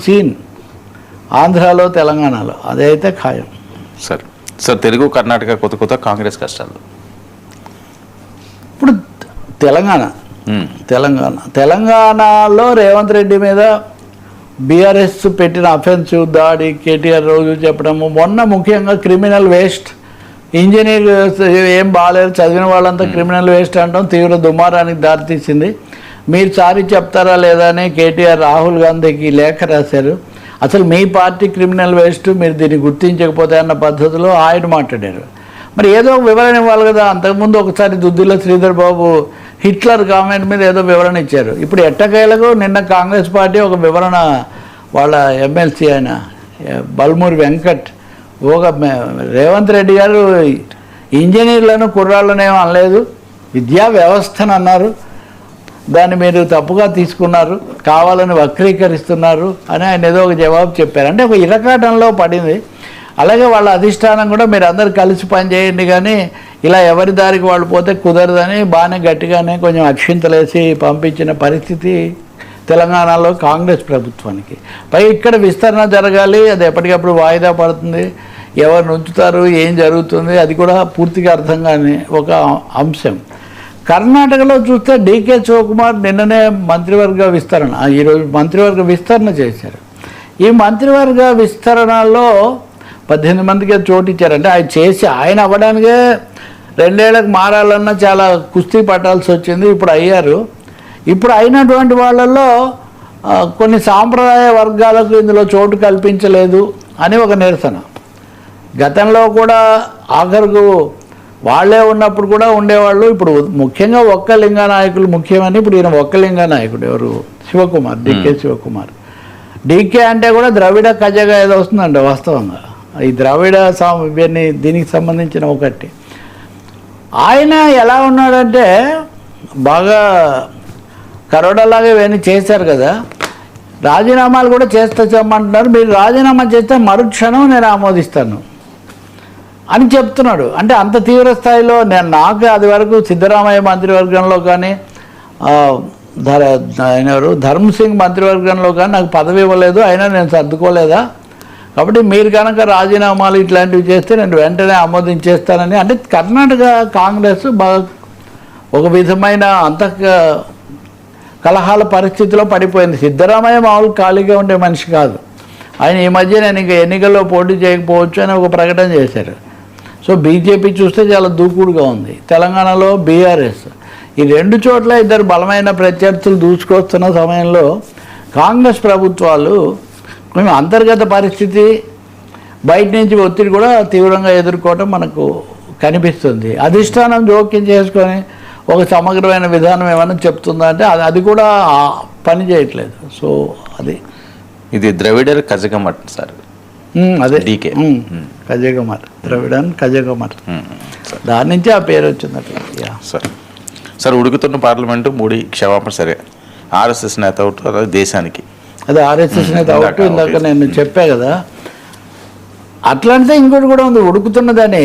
Scene ఆంధ్రాలో తెలంగాణలో అదైతే ఖాయం. సార్ సార్ తెలుగు కర్ణాటక కొత్త కొత్త కాంగ్రెస్ కష్టాలు ఇప్పుడు తెలంగాణలో రేవంత్ రెడ్డి మీద బీఆర్ఎస్ పెట్టిన అఫెన్సివ్ దాడి కేటీఆర్ రోజు చెప్పడము, మొన్న ముఖ్యంగా క్రిమినల్ వేస్ట్, ఇంజనీర్ ఏం బాగాలేదు చదివిన వాళ్ళంతా క్రిమినల్ వేస్ట్ అంటాం తీవ్ర దుమారానికి దారితీసింది. మీరు సారి చెప్తారా లేదా అని కేటీఆర్ రాహుల్ గాంధీకి లేఖ రాశారు. అసలు మీ పార్టీ క్రిమినల్ వేస్ట్, మీరు దీన్ని గుర్తించకపోతే అన్న పద్ధతిలో ఆయన మాట్లాడారు. మరి ఏదో ఒక వివరణ ఇవ్వాలి కదా. అంతకుముందు ఒకసారి దుద్దిల్ల శ్రీధర్ బాబు హిట్లర్ కామెంట్ మీద ఏదో వివరణ ఇచ్చారు. ఇప్పుడు ఎట్టకేలకు నిన్న కాంగ్రెస్ పార్టీ ఒక వివరణ, వాళ్ళ ఎమ్మెల్సీ ఆయన బల్మూరి వెంకట్ ఒక రేవంత్ రెడ్డి గారు ఇంజనీర్లను కుర్రాళ్ళను ఏమో అనలేదు, విద్యా వ్యవస్థను అన్నారు, దాన్ని మీరు తప్పుగా తీసుకున్నారు, కావాలని వక్రీకరిస్తున్నారు అని ఆయన ఏదో ఒక జవాబు చెప్పారు. అంటే ఒక ఇరకాటంలో పడింది. అలాగే వాళ్ళ అధిష్టానం కూడా మీరు అందరు కలిసి పనిచేయండి, కానీ ఇలా ఎవరి దారికి వాళ్ళు పోతే కుదరదని బాగానే గట్టిగానే కొంచెం అక్షింతలేసి పంపించిన పరిస్థితి తెలంగాణలో కాంగ్రెస్ ప్రభుత్వానికి. పై ఇక్కడ విస్తరణ జరగాలి, అది ఎప్పటికప్పుడు వాయిదా పడుతుంది, ఎవరు ఉంచుతారు, ఏం జరుగుతుంది అది కూడా పూర్తిగా అర్థం కాని ఒక అంశం. కర్ణాటకలో చూస్తే డీకే శివకుమార్ నిన్ననే మంత్రివర్గ విస్తరణ, ఈరోజు మంత్రివర్గ విస్తరణ చేశారు. ఈ మంత్రివర్గ విస్తరణలో 18 మందికి చోటు ఇచ్చారంటే ఆయన చేసి ఆయన అవ్వడానికే 2 ఏళ్ళకి మారాలన్నా చాలా కుస్తీ పట్టాల్సి వచ్చింది. ఇప్పుడు అయ్యారు. ఇప్పుడు అయినటువంటి వాళ్ళల్లో కొన్ని సాంప్రదాయ వర్గాలకు ఇందులో చోటు కల్పించలేదు అని ఒక నిరసన. గతంలో కూడా ఆఖరుకు వాళ్ళే ఉన్నప్పుడు కూడా ఉండేవాళ్ళు. ఇప్పుడు ముఖ్యంగా ఒక్క లింగా నాయకులు ముఖ్యమని ఇప్పుడు ఈయన ఒక్క లింగా నాయకుడు ఎవరు, శివకుమార్, డీకే శివకుమార్. డీకే అంటే కూడా ద్రవిడ కజగా ఏదో వస్తుందండి వాస్తవంగా. ఈ ద్రవిడ ఇవన్నీ దీనికి సంబంధించిన ఒకటి. ఆయన ఎలా ఉన్నాడంటే బాగా కరోడాలాగా ఇవన్నీ చేశారు కదా, రాజీనామాలు కూడా చేస్తామంటున్నారు. మీరు రాజీనామా చేస్తే మరుక్షణం నేను ఆమోదిస్తాను అని చెప్తున్నాడు. అంటే అంత తీవ్ర స్థాయిలో నాకు అది వరకు సిద్ధరామయ్య మంత్రివర్గంలో కానీ ఎవరు ధర్మసింగ్ మంత్రివర్గంలో కానీ నాకు పదవి ఇవ్వలేదు, అయినా నేను సర్దుకోలేదా, కాబట్టి మీరు కనుక రాజీనామాలు ఇట్లాంటివి చేస్తే నేను వెంటనే ఆమోదించేస్తానని. అంటే కర్ణాటక కాంగ్రెస్ బాగా ఒక విధమైన కలహాల పరిస్థితిలో పడిపోయింది. సిద్ధరామయ్య మామూలు ఖాళీగా ఉండే మనిషి కాదు. ఆయన ఈ మధ్య నేను ఇంకా ఎన్నికల్లో పోటీ చేయకపోవచ్చు అని ఒక ప్రకటన చేశారు. సో బీజేపీ చూస్తే చాలా దూకుడుగా ఉంది. తెలంగాణలో బీఆర్ఎస్, ఈ 2 చోట్ల ఇద్దరు బలమైన ప్రత్యర్థులు దూసుకొస్తున్న సమయంలో కాంగ్రెస్ ప్రభుత్వాలు కొంచెం అంతర్గత పరిస్థితి, బయట నుంచి ఒత్తిడి కూడా తీవ్రంగా ఎదుర్కోవటం మనకు కనిపిస్తుంది. అధిష్టానం జోక్యం చేసుకొని ఒక సమగ్రమైన విధానం ఏమైనా చెప్తుందా అంటే అది కూడా పని చేయట్లేదు. సో ఇది ద్రవిడర్ కజగమట్ సార్, అదే డీకే కజగమర్, ద్రవిడన్ కజగమర్, దాని నుంచి ఆ పేరు వచ్చిందట. సార్ సార్ ఉడుకుతున్న పార్లమెంటు మోడీ క్షమాపణ, సరే ఆర్ఎస్ఎస్ నేత అవుట్ దేశానికి, అదే ఆర్ఎస్ఎస్ నేత అవుట్ ఇందాక నేను చెప్పా కదా. అట్లాంటిదే ఇంకోటి కూడా ఉంది, ఉడుకుతున్నదని